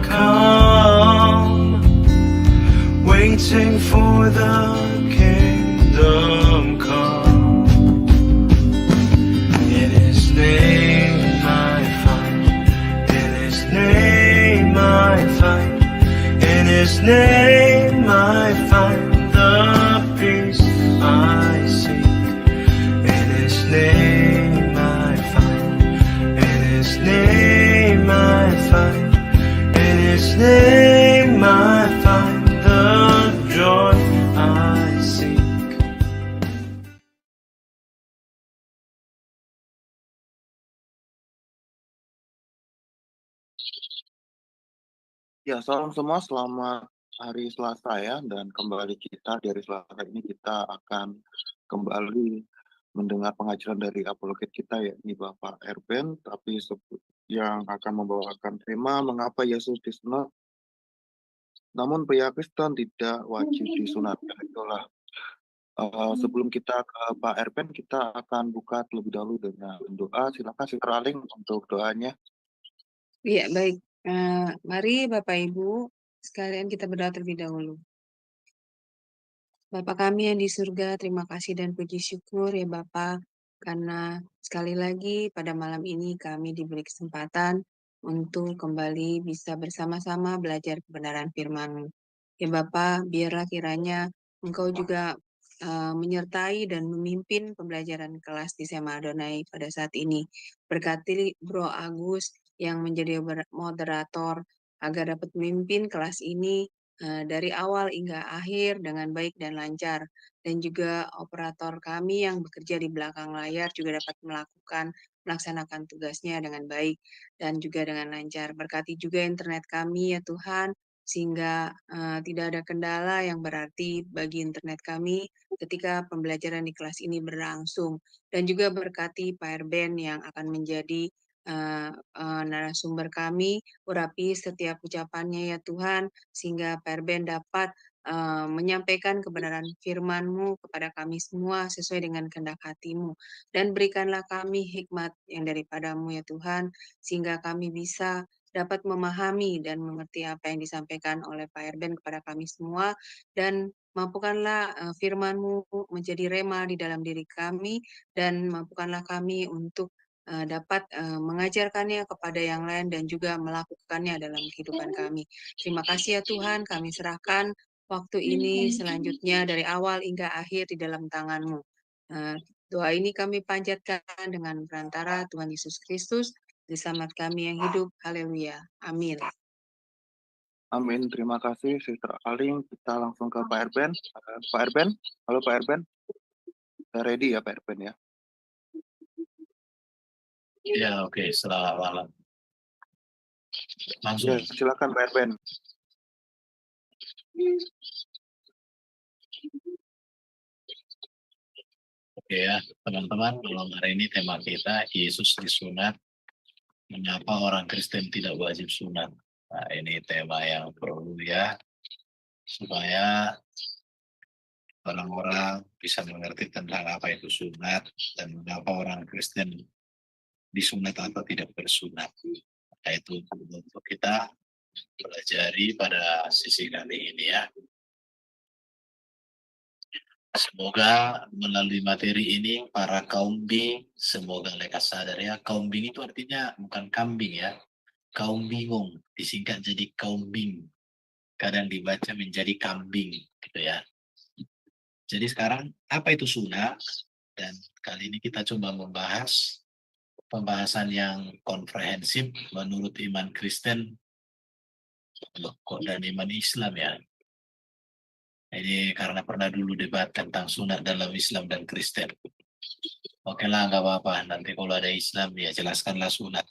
come, waiting for the kingdom come. In His name I find, in His name I find, in His name I find the peace I seek. In His name I find, in His name I find, in His name I find the joy I seek. Ya, salam semua, selamat hari Selasa ya, dan kembali kita dari Selasa ini kita akan kembali mendengar pengajaran dari apologet kita yakni Bapak Erben, tapi yang akan membawakan tema mengapa Yesus disunat, namun pria Kristen tidak wajib disunat. Itulah sebelum kita ke Pak Erben, kita akan buka terlebih dahulu dengan doa. Silakan Sister Aling untuk doanya. Iya, baik. Mari Bapak Ibu sekalian kita berdoa terlebih dahulu. Bapa kami yang di surga, terima kasih dan puji syukur ya Bapa, karena sekali lagi pada malam ini kami diberi kesempatan untuk kembali bisa bersama-sama belajar kebenaran firman-Mu. Ya Bapa, biarlah kiranya Engkau juga menyertai dan memimpin pembelajaran kelas di Sema Adonai pada saat ini. Berkati Bro Agus yang menjadi moderator agar dapat memimpin kelas ini dari awal hingga akhir dengan baik dan lancar. Dan juga operator kami yang bekerja di belakang layar juga dapat melaksanakan tugasnya dengan baik dan juga dengan lancar. Berkati juga internet kami ya Tuhan, sehingga tidak ada kendala yang berarti bagi internet kami ketika pembelajaran di kelas ini berlangsung. Dan juga berkati Pak Erben yang akan menjadi narasumber kami, urapi setiap ucapannya ya Tuhan, sehingga Pak Erben dapat menyampaikan kebenaran firman-Mu kepada kami semua sesuai dengan kehendak hati-Mu. Dan berikanlah kami hikmat yang daripada-Mu ya Tuhan, sehingga kami bisa dapat memahami dan mengerti apa yang disampaikan oleh Pak Erben kepada kami semua, dan mampukanlah firman-Mu menjadi rema di dalam diri kami, dan mampukanlah kami untuk dapat mengajarkannya kepada yang lain dan juga melakukannya dalam kehidupan kami. Terima kasih ya Tuhan, kami serahkan waktu ini selanjutnya dari awal hingga akhir di dalam tangan-Mu. Doa ini kami panjatkan dengan perantara Tuhan Yesus Kristus, Selamat kami yang hidup. Haleluya. Amin. Amin, terima kasih Sister Aling. Kita langsung ke Pak Erben. Pak Erben, halo Pak Erben. Sudah ready ya Pak Erben ya? Ya, oke. Selamat malam. Langsung. Ya, silakan Pak Erben. Oke ya, teman-teman, malam hari ini tema kita Yesus disunat, mengapa orang Kristen tidak wajib sunat. Nah, ini tema yang perlu ya, supaya orang-orang bisa mengerti tentang apa itu sunat dan mengapa orang Kristen disunat atau tidak bersunat. Nah, itu untuk kita pelajari pada sisi kali ini ya. Semoga melalui materi ini para kaum bing, semoga mereka sadar ya, kaum bing itu artinya bukan kambing ya, kaum bingung, disingkat jadi kaum bing, kadang dibaca menjadi kambing gitu ya. Jadi sekarang apa itu sunat, dan kali ini kita coba membahas pembahasan yang komprehensif menurut iman Kristen dan iman Islam ya. Ini karena pernah dulu debat tentang sunat dalam Islam dan Kristen. Oke lah, nggak apa-apa. Nanti kalau ada Islam, ya jelaskanlah sunat.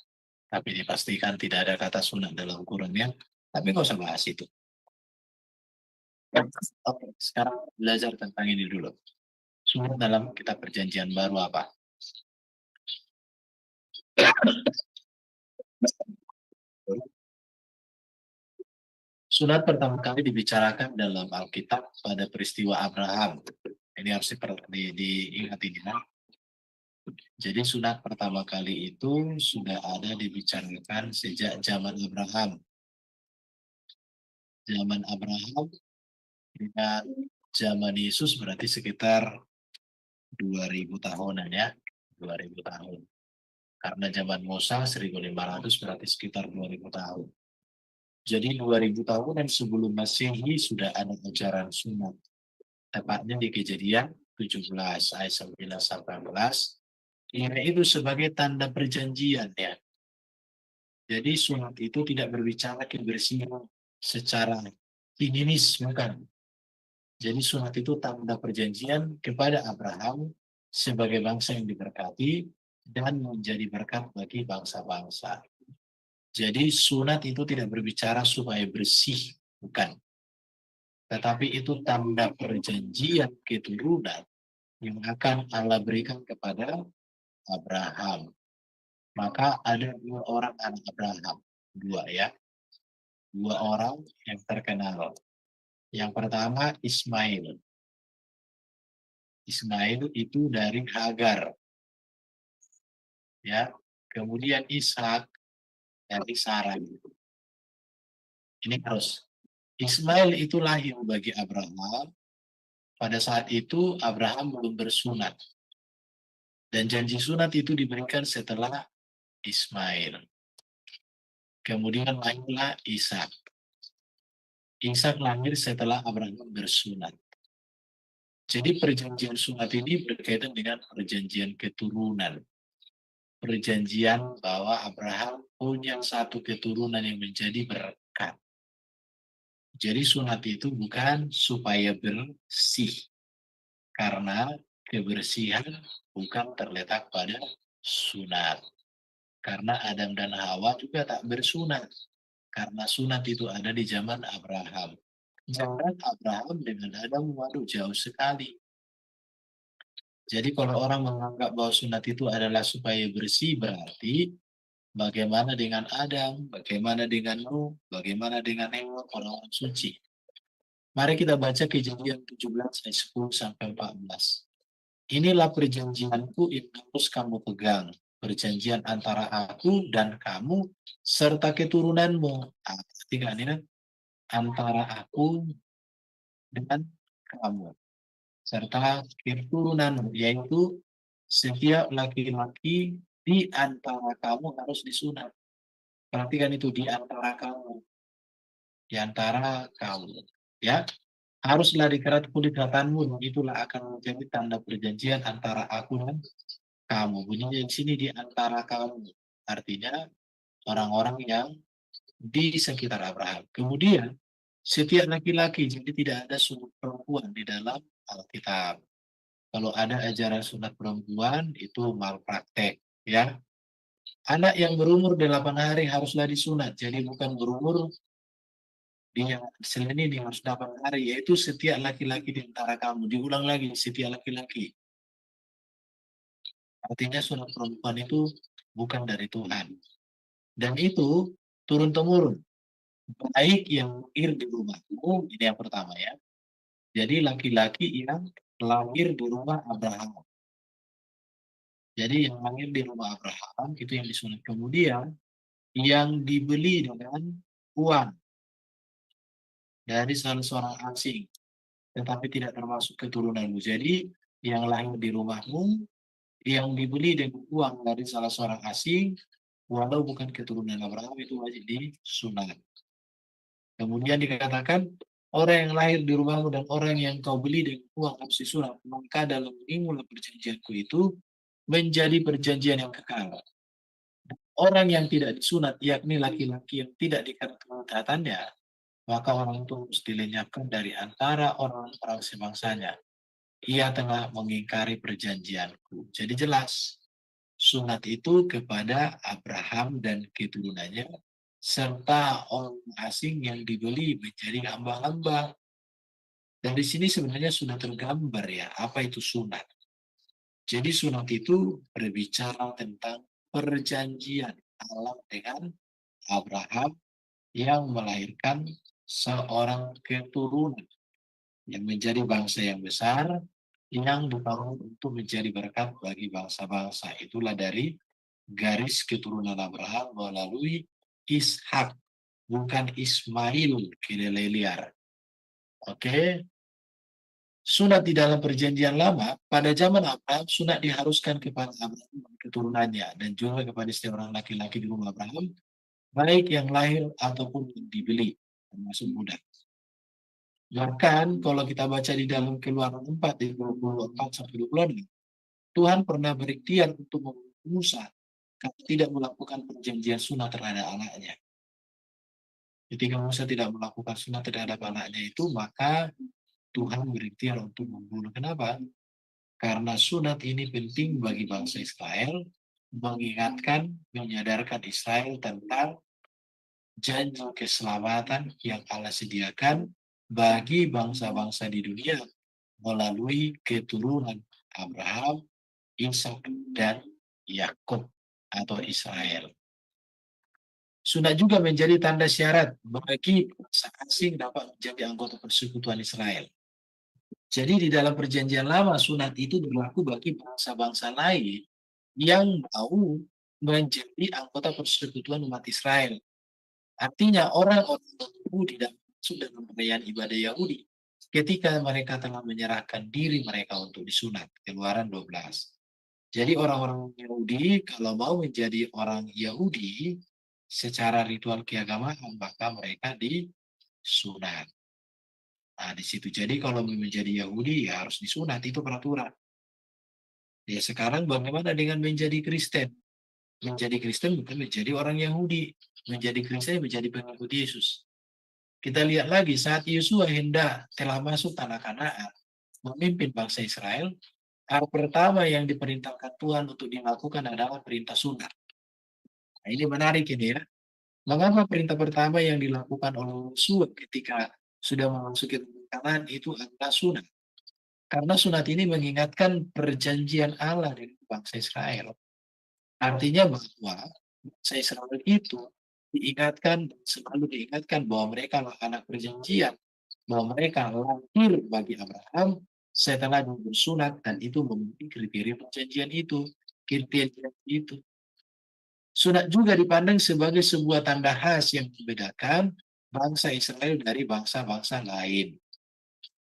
Tapi dipastikan tidak ada kata sunat dalam Qurannya. Tapi nggak usah bahas itu. Oke, sekarang belajar tentang ini dulu. Sunat dalam kitab perjanjian baru apa? Sunat pertama kali dibicarakan dalam Alkitab pada peristiwa Abraham. Ini harus diingat ini. Jadi sunat pertama kali itu sudah ada dibicarakan sejak zaman Abraham. zaman Abraham dengan zaman Yesus berarti sekitar 2000 tahunan ya, 2000 tahun. Karena zaman Musa 1500 berarti sekitar 2000 tahun. Jadi 2000 tahunan sebelum Masehi sudah ada ajaran sunat. Tepatnya di Kejadian 17 ayat 9 sampai 11. Ini itu sebagai tanda perjanjian ya. Jadi sunat itu tidak berbicara kebersihan secara klinis, bukan. Jadi sunat itu tanda perjanjian kepada Abraham sebagai bangsa yang diberkati dan menjadi berkat bagi bangsa-bangsa. Jadi sunat itu tidak berbicara supaya bersih, bukan. Tetapi itu tanda perjanjian keturunan yang akan Allah berikan kepada Abraham. Maka ada 2 orang anak Abraham. 2 ya. 2 orang yang terkenal. Yang pertama Ismail. Ismail itu dari Hagar. Ya. Kemudian Ishak dari Sarah. Ini terus. Ismail itu lahir bagi Abraham. Pada saat itu Abraham belum bersunat. Dan janji sunat itu diberikan setelah Ismail. Kemudian lahirlah Ishak. Ishak lahir setelah Abraham bersunat. Jadi perjanjian sunat ini berkaitan dengan perjanjian keturunan. Perjanjian bahwa Abraham punya satu keturunan yang menjadi berkat. Jadi sunat itu bukan supaya bersih. Karena kebersihan bukan terletak pada sunat. Karena Adam dan Hawa juga tak bersunat. Karena sunat itu ada di zaman Abraham. Zaman Abraham dengan Adam, waduh jauh sekali. Jadi kalau orang menganggap bahwa sunat itu adalah supaya bersih, berarti bagaimana dengan Adam, bagaimana dengan Nuh, bagaimana dengan Enoch, orang-orang suci. Mari kita baca Kejadian 17 ayat 10 sampai 14. Inilah perjanjianku yang harus kamu pegang. Perjanjian antara aku dan kamu serta keturunanmu. Artinya ini antara aku dengan kamu serta keturunanmu, yaitu setiap laki-laki di antara kamu harus disunat. Perhatikan itu, di antara kamu. Di antara kamu. Ya. Haruslah dikerat kulit hatanmu, dan itulah akan menjadi tanda perjanjian antara aku dan kamu. Bunyinya di sini di antara kamu. Artinya orang-orang yang di sekitar Abraham. Kemudian setiap laki-laki, jadi tidak ada sunat perempuan di dalam Alkitab. Kalau ada ajaran sunat perempuan itu malpraktek, ya. Anak yang berumur 8 hari haruslah disunat. Jadi bukan berumur dia Senin ini harus 8 hari, yaitu setiap laki-laki di antara kamu. Diulang lagi, setiap laki-laki. Artinya sunat perempuan itu bukan dari Tuhan. Dan itu turun-temurun. Baik yang lahir di rumahmu, ini yang pertama ya. Jadi laki-laki yang lahir di rumah Abraham. Jadi yang lahir di rumah Abraham itu yang disunat. Kemudian yang dibeli dengan uang dari salah seorang asing, tetapi tidak termasuk keturunanmu. Jadi yang lahir di rumahmu, yang dibeli dengan uang dari salah seorang asing, walau bukan keturunan Abraham, itu wajib disunat. Kemudian dikatakan, orang yang lahir di rumahmu dan orang yang kau beli dengan uang harus disunat. Maka dalam menimbulkan perjanjianku itu menjadi perjanjian yang kekal. Orang yang tidak disunat, yakni laki-laki yang tidak dikerat kulit hatannya, maka orang itu mesti dilenyapkan dari antara orang-orang sebangsanya. Ia tengah mengingkari perjanjianku. Jadi jelas, sunat itu kepada Abraham dan keturunannya, serta orang asing yang dibeli menjadi hamba-hamba. Dan di sini sebenarnya sudah tergambar ya, apa itu sunat. Jadi sunat itu berbicara tentang perjanjian Allah dengan Abraham yang melahirkan seorang keturunan yang menjadi bangsa yang besar, yang dibangun untuk menjadi berkat bagi bangsa-bangsa. Itulah dari garis keturunan Abraham melalui Ishak. bukan Ismail kedelai liar. Oke. Sunat di dalam perjanjian lama, pada zaman Abraham, sunat diharuskan kepada Abraham dan keturunannya, dan juga kepada setiap orang laki-laki di rumah Abraham, baik yang lahir ataupun yang dibeli, termasuk budak. Bahkan kalau kita baca di dalam Keluaran 4, di 24-26, Tuhan pernah berikhtiar untuk membunuh Musa karena tidak melakukan perjanjian sunat terhadap anaknya. Ketika Musa tidak melakukan sunat terhadap anaknya itu, maka Tuhan berikhtiar untuk membunuh. Kenapa? Karena sunat ini penting bagi bangsa Israel, mengingatkan, menyadarkan Israel tentang janji keselamatan yang Allah sediakan bagi bangsa-bangsa di dunia melalui keturunan Abraham, Ishak, dan Yakub atau Israel. Sunat juga menjadi tanda syarat bagi bangsa asing dapat menjadi anggota persekutuan Israel. Jadi di dalam perjanjian lama sunat itu berlaku bagi bangsa-bangsa lain yang mau menjadi anggota persekutuan umat Israel. Artinya orang-orang Yahudi tidak masuk dalam perayaan ibadah Yahudi ketika mereka telah menyerahkan diri mereka untuk disunat. Keluaran 12. Jadi orang-orang Yahudi kalau mau menjadi orang Yahudi secara ritual keagamaan maka mereka disunat. Nah, di situ. Jadi kalau mau menjadi Yahudi ya harus disunat, itu peraturan. Ya sekarang bagaimana dengan menjadi Kristen? Menjadi Kristen bukan menjadi orang Yahudi. Menjadi Kristen menjadi pengikut Yesus. Kita lihat lagi saat Yosua hendak telah masuk tanah Kanaan, memimpin bangsa Israel, hal pertama yang diperintahkan Tuhan untuk dilakukan adalah perintah sunat. Nah, ini menarik ini ya. Mengapa perintah pertama yang dilakukan oleh Yosua ketika sudah memasuki Kanaan itu adalah sunat? Karena sunat ini mengingatkan perjanjian Allah dengan bangsa Israel. Artinya bahwa bangsa Israel itu diingatkan, selalu diingatkan bahwa mereka adalah anak perjanjian, bahwa mereka lahir bagi Abraham setelah bersunat dan itu memenuhi kriteria perjanjian itu, kriteria itu. Sunat juga dipandang sebagai sebuah tanda khas yang membedakan bangsa Israel dari bangsa-bangsa lain.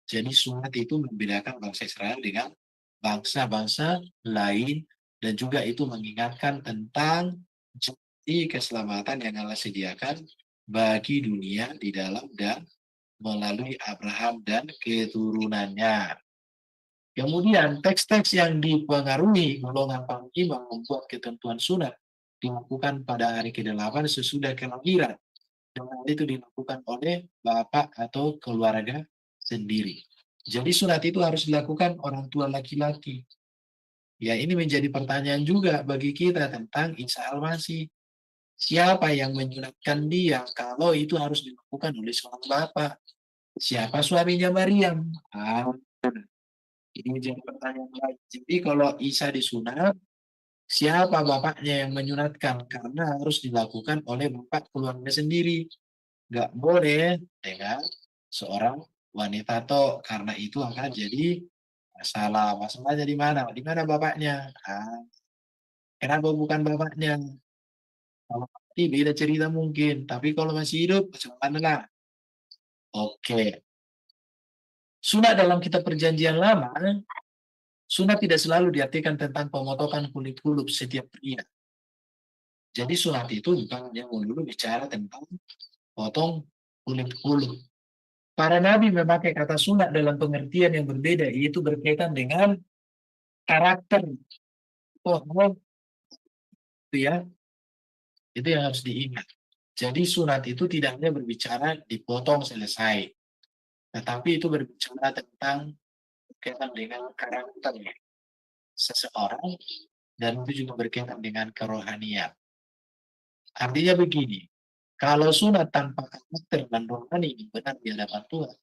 Jadi sunat itu membedakan bangsa Israel dengan bangsa-bangsa lain dan juga itu mengingatkan tentang janji keselamatan yang Allah sediakan bagi dunia di dalam dan melalui Abraham dan keturunannya. Kemudian teks-teks yang dipengaruhi golongan panglima membuat ketentuan sunat dilakukan pada hari ke-8 sesudah kelahiran. Dan hal itu dilakukan oleh bapak atau keluarga sendiri. Jadi sunat itu harus dilakukan orang tua laki-laki. Ya ini menjadi pertanyaan juga bagi kita tentang Isa Al-Masih. Siapa yang menyunatkan dia kalau itu harus dilakukan oleh seorang bapak? Siapa suaminya Maryam? Ini menjadi pertanyaan lain. Jadi kalau Isa disunat, siapa bapaknya yang menyunatkan? Karena harus dilakukan oleh bapak keluarga sendiri. Nggak boleh dengan seorang wanita toh, karena itu akan jadi masalah. Masalahnya di mana? Di mana bapaknya? Kenapa bukan bapaknya? Kalau mati beda cerita mungkin, tapi kalau masih hidup macam mana lah? Oke. Sunat dalam kitab perjanjian lama, sunat tidak selalu diartikan tentang pemotongan kulit kulup setiap pria. Jadi sunat itu bukan yang dulu bicara tentang potong kulit kulup. Para nabi memakai kata sunat dalam pengertian yang berbeda, yaitu berkaitan dengan karakter. Itu ya, itu yang harus diingat. Jadi sunat itu tidak hanya berbicara dipotong selesai, tetapi itu berbicara tentang berkaitan dengan karakter seseorang dan itu juga berkaitan dengan kerohanian. Artinya begini, kalau sunat tanpa karakter dan rohani benar di hadapan Tuhan,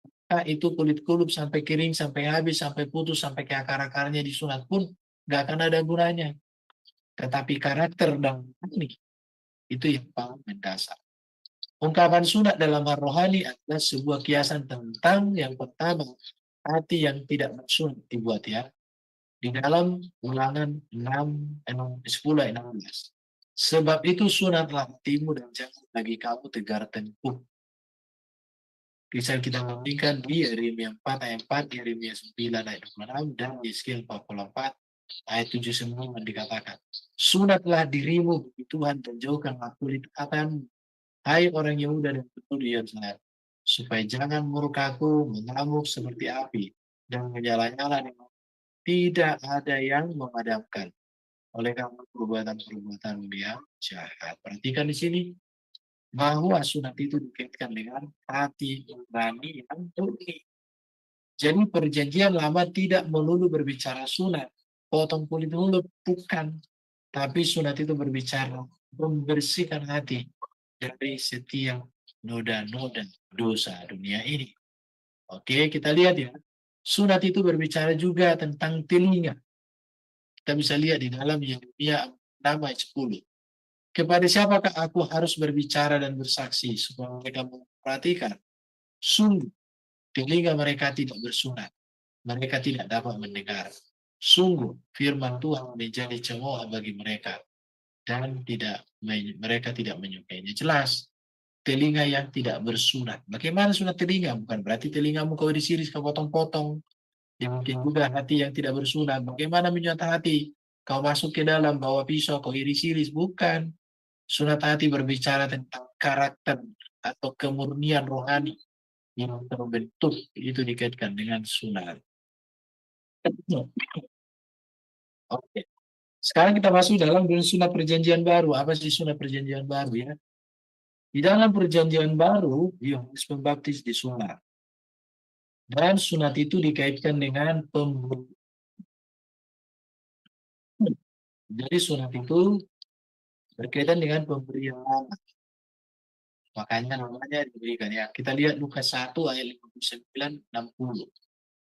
maka itu kulit kulup sampai kering, sampai habis, sampai putus, sampai ke akar-akarnya disunat pun nggak akan ada gunanya. Tetapi karakter dan rohani itu yang paling mendasar. Ungkapan sunat dalam hal rohani adalah sebuah kiasan tentang yang pertama, hati yang tidak bersunat dibuat ya. Di dalam Ulangan 10 ayat 16. Sebab itu sunatlah hatimu dan jangan lagi kamu tegar tengkuk. Bisa kita bandingkan di Yeremia 4 ayat 4, Yeremia 9 ayat 26, dan Yeskiel 44 ayat 7-9 dikatakan, sunatlah dirimu bagi Tuhan dan jauhkanlah kulit katamu, hai orang Yehuda dan penduduk Yerusalem, supaya jangan murkaku mengamuk seperti api dan menyala-nyala dengan tidak ada yang memadamkan oleh karena perbuatan-perbuatan yang jahat. Perhatikan di sini bahwa sunat itu dikaitkan dengan hati nurani yang murni. Jadi perjanjian lama tidak melulu berbicara sunat, potong kulit mulut, bukan. Tapi sunat itu berbicara membersihkan hati dari setiap noda-noda dosa dunia ini. Oke, kita lihat ya. Sunat itu berbicara juga tentang telinga. Kita bisa lihat di dalam Yeremia 6 ayat 10. Kepada siapakah aku harus berbicara dan bersaksi supaya mereka memperhatikan? Sungguh, telinga mereka tidak bersunat. Mereka tidak dapat mendengar. Sungguh, firman Tuhan menjadi cemooh bagi mereka. Dan mereka tidak menyukainya. Jelas, telinga yang tidak bersunat. Bagaimana sunat telinga? Bukan berarti telingamu kau disiris, kau potong-potong. Yang mungkin juga hati yang tidak bersunat. Bagaimana menyunat hati? Kau masuk ke dalam, bawa pisau, kau iris-iris. Bukan. Sunat hati berbicara tentang karakter atau kemurnian rohani yang terbentuk, itu dikaitkan dengan sunat. Oke. Sekarang kita masuk dalam sunat perjanjian baru. Apa sih sunat perjanjian baru ya? Di dalam perjanjian baru, Yohanes Pembaptis disunat. Dan sunat itu dikaitkan dengan pemberian. Jadi sunat itu berkaitan dengan pemberian nama. Makanya namanya diberikan ya. Kita lihat Lukas 1 ayat 59-60.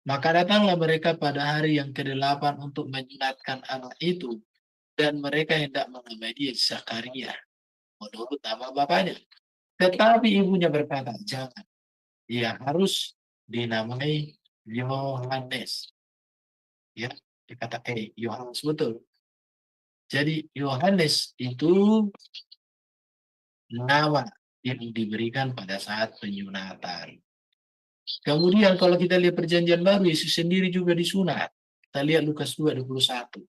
Maka datanglah mereka pada hari yang ke-8 untuk menyunatkan anak itu. Dan mereka hendak menamai dia Zakaria menurut nama bapaknya. Tetapi ibunya berkata, jangan. Ia harus dinamai Yohanes. Ya, dikata Yohanes betul. Jadi Yohanes itu nama yang diberikan pada saat penyunatan. Kemudian kalau kita lihat perjanjian baru, Yesus sendiri juga disunat. Kita lihat Lukas 2:21.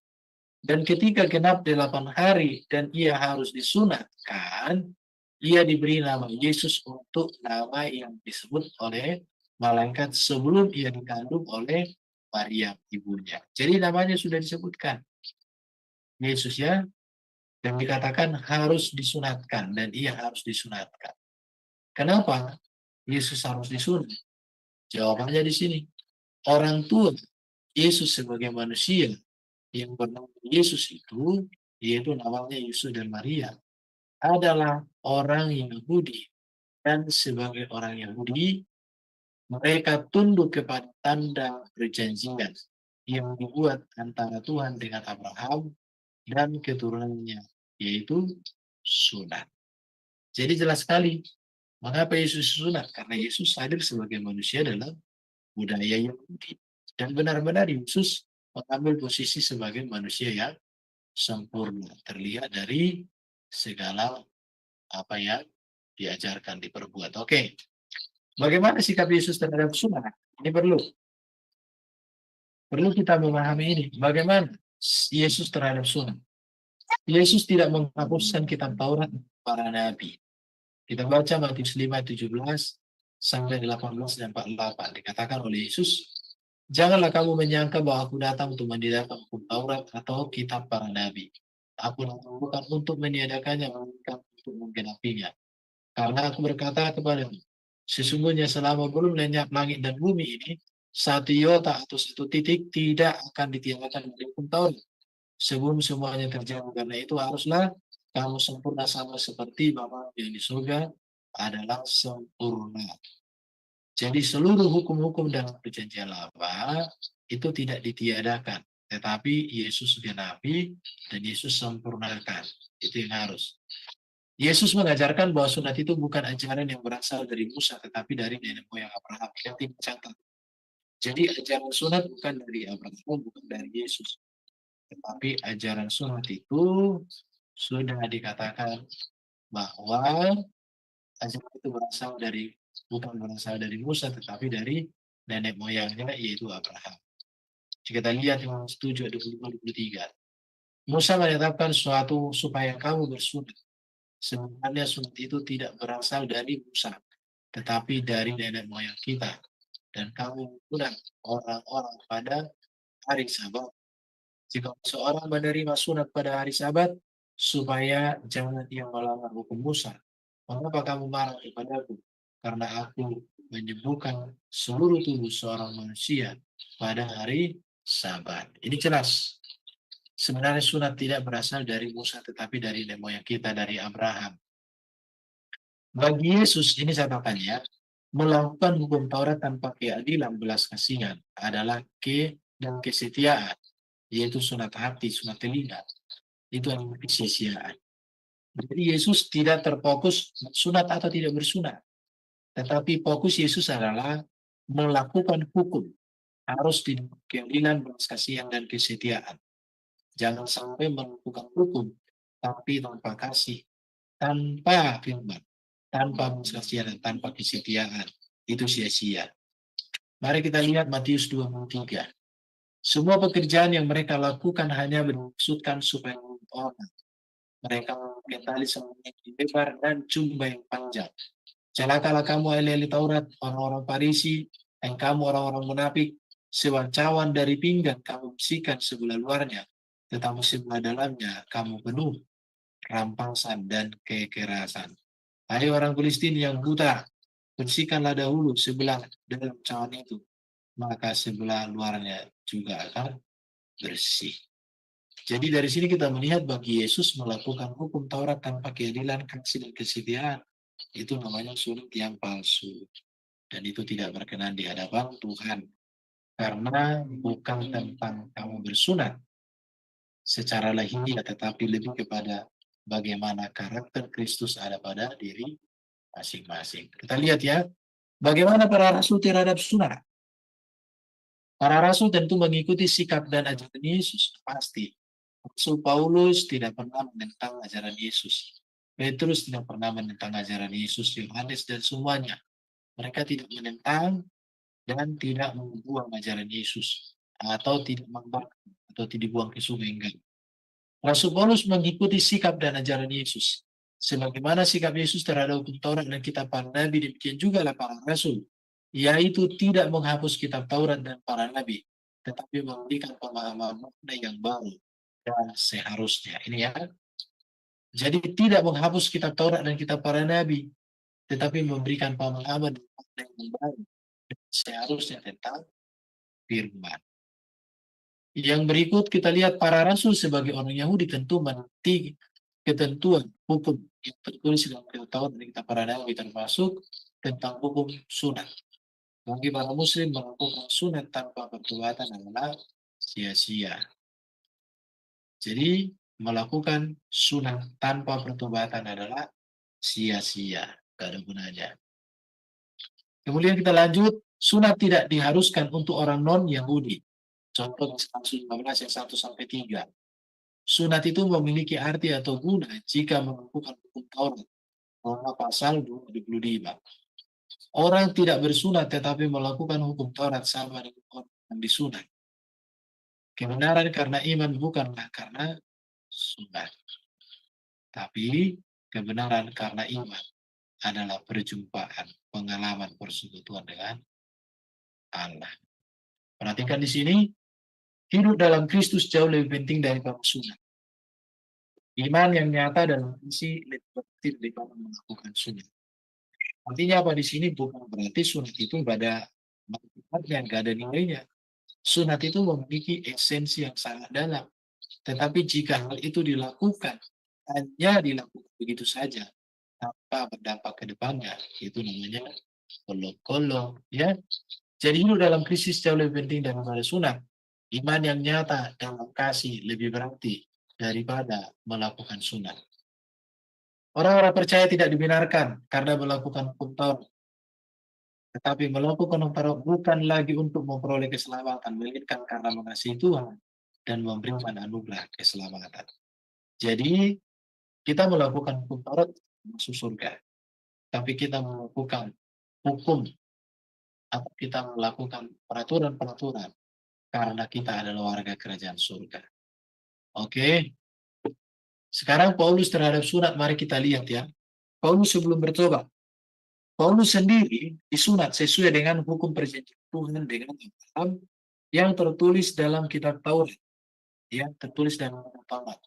Dan ketika genap 8 hari dan ia harus disunatkan, ia diberi nama Yesus untuk nama yang disebut oleh malaikat sebelum ia dikandung oleh Maria ibunya. Jadi namanya sudah disebutkan. Yesus ya, dan dikatakan harus disunatkan dan ia harus disunatkan. Kenapa Yesus harus disunat? Jawabannya di sini. Orang tua Yesus sebagai manusia yang bernama Yesus itu, yaitu namanya Yusuf dan Maria, adalah orang Yahudi. Dan sebagai orang Yahudi, mereka tunduk kepada tanda perjanjian yang dibuat antara Tuhan dengan Abraham dan keturunannya, yaitu sunat. Jadi jelas sekali, mengapa Yesus sunat? Karena Yesus hadir sebagai manusia dalam budaya Yahudi. Dan benar-benar Yesus mengambil posisi sebagai manusia yang sempurna. Terlihat dari segala apa yang diajarkan, diperbuat. Oke. Bagaimana sikap Yesus terhadap sunat? Ini perlu kita memahami ini. Bagaimana Yesus terhadap sunat? Yesus tidak menghapuskan kitab Taurat para nabi. Kita baca Matius 5:17 sampai 18 dan 48. Dikatakan oleh Yesus, janganlah kamu menyangka bahwa aku datang untuk meniadakan hukum Taurat atau kitab para nabi. Aku datang bukan untuk meniadakannya, melainkan untuk menggenapinya. Karena aku berkata kepadamu, sesungguhnya selama belum lenyap langit dan bumi ini, satu iota atau satu titik tidak akan ditiadakan dari hukum Taurat sebelum semuanya terjadi. Karena itu haruslah kamu sempurna sama seperti Bapa yang di surga adalah sempurna. Jadi seluruh hukum-hukum dalam perjanjian lama itu tidak ditiadakan, tetapi Yesus genapi dan Yesus sempurnakan. Itu yang harus. Yesus mengajarkan bahwa sunat itu bukan ajaran yang berasal dari Musa, tetapi dari nenek moyang Abraham. Yang tidak catat. Jadi ajaran sunat bukan dari Abraham, bukan dari Yesus. Tetapi ajaran sunat itu sudah dikatakan bahwa ajaran itu bukan berasal dari Musa, tetapi dari nenek moyangnya, yaitu Abraham. Jika kita lihat Yohanes 7 ayat 22-23. Musa menetapkan suatu supaya kamu bersunat. Sebenarnya sunat itu tidak berasal dari Musa, tetapi dari nenek moyang kita. Dan kamu sunat orang-orang pada hari Sabat. Jika seorang menerima sunat pada hari Sabat, supaya jangan ia melanggar hukum Musa. Mengapa kamu marah kepadaku? Karena aku menyembuhkan seluruh tubuh seorang manusia pada hari Sabat. Ini jelas. Sebenarnya sunat tidak berasal dari Musa, tetapi dari nenek moyang kita, dari Abraham. Bagi Yesus, ini catatannya, melakukan hukum Taurat tanpa keadilan belas kasihan adalah dan kesetiaan, yaitu sunat hati, sunat telinga. Itu yang kesia-siaan. Jadi Yesus tidak terfokus sunat atau tidak bersunat. Tetapi fokus Yesus adalah melakukan hukum. Harus di keadilan, belas kasihan, dan kesetiaan. Jangan sampai melakukan hukum, tapi tanpa kasih, tanpa firman, tanpa belas kasihan, dan tanpa kesetiaan. Itu sia-sia. Mari kita lihat Matius 23. Semua pekerjaan yang mereka lakukan hanya bermaksudkan supaya orang. Mereka memakai tali semuanya yang lebar dan jubah yang panjang. Celakalah kamu ahli-ahli Taurat, orang-orang Farisi, dan kamu orang-orang munafik. Sewan-cawan dari pinggang kamu bersihkan sebelah luarnya, tetapi sebelah dalamnya kamu penuh rampasan dan kekerasan. Hai orang Filistin yang buta, bersihkanlah dahulu sebelah dalam cawan itu, maka sebelah luarnya juga akan bersih. Jadi dari sini kita melihat bagi Yesus melakukan hukum Taurat tanpa keadilan, kasih, dan kesetiaan, itu namanya sunat yang palsu. Dan itu tidak berkenan di hadapan Tuhan. Karena bukan tentang kamu bersunat secara lahiriah, tetapi lebih kepada bagaimana karakter Kristus ada pada diri masing-masing. Kita lihat ya, bagaimana para rasul terhadap sunat. Para rasul tentu mengikuti sikap dan ajaran Yesus, pasti. Rasul Paulus tidak pernah menentang ajaran Yesus. Petrus tidak pernah menentang ajaran Yesus, Yohanes, dan semuanya. Mereka tidak menentang dan tidak membuang ajaran Yesus. Atau tidak membakar, atau tidak dibuang ke sungai, enggak. Rasul Paulus mengikuti sikap dan ajaran Yesus. Sebagaimana sikap Yesus terhadap hukum Taurat dan kitab para nabi, demikian juga para rasul. Yaitu tidak menghapus kitab Taurat dan para nabi, tetapi memberikan pemahaman makna yang baru dan seharusnya. Ini ya. Jadi tidak menghapus kitab Taurat dan kitab para nabi, tetapi memberikan pemahaman yang baru dan seharusnya tentang firman. Yang berikut kita lihat para rasul sebagai orang Yahudi tentu mengerti ketentuan hukum yang tertulis dalam kitab Taurat dan kitab para nabi, termasuk tentang hukum sunat. Bagi para muslim melakukan sunat tanpa pertobatan adalah sia-sia. Jadi melakukan sunat tanpa pertobatan adalah sia-sia, gak ada gunanya. Kemudian kita lanjut, sunat tidak diharuskan untuk orang non-Yahudi. Contoh Kasus 15 ayat 1-3. Sunat itu memiliki arti atau guna jika melakukan hukum Taurat. Roma pasal 25. Orang tidak bersunat tetapi melakukan hukum Taurat sama dengan orang yang disunat. Kebenaran karena iman bukanlah karena sunat. Tapi kebenaran karena iman adalah perjumpaan, pengalaman persekutuan dengan Allah. Perhatikan di sini, hidup dalam Kristus jauh lebih penting daripada sunat. Iman yang nyata dan isi lebih penting daripada melakukan sunat. Artinya apa di sini? Bukan berarti sunat itu pada manfaatnya, nggak ada nilainya. Sunat itu memiliki esensi yang sangat dalam. Tetapi jika hal itu dilakukan, hanya dilakukan begitu saja, tanpa berdampak ke depannya, itu namanya kolok-kolok. Ya? Jadi hidup dalam krisis jauh lebih penting daripada sunat. Iman yang nyata dalam kasih lebih berarti daripada melakukan sunat. Orang-orang percaya tidak dibenarkan karena melakukan hukum Taurat. Tetapi melakukan hukum Taurat bukan lagi untuk memperoleh keselamatan, melainkan karena mengasihi Tuhan dan memberikan anugerah keselamatan. Jadi Kita melakukan hukum Taurat masuk surga. Tapi kita melakukan hukum atau kita melakukan peraturan-peraturan karena kita adalah warga kerajaan surga. Oke. Sekarang Paulus terhadap sunat, mari kita lihat ya. Paulus sebelum bertobat, Paulus sendiri disunat sesuai dengan hukum perjanjian Tuhan dengan Abraham yang tertulis dalam kitab Taurat. Ya, tertulis dalam kitab Taurat.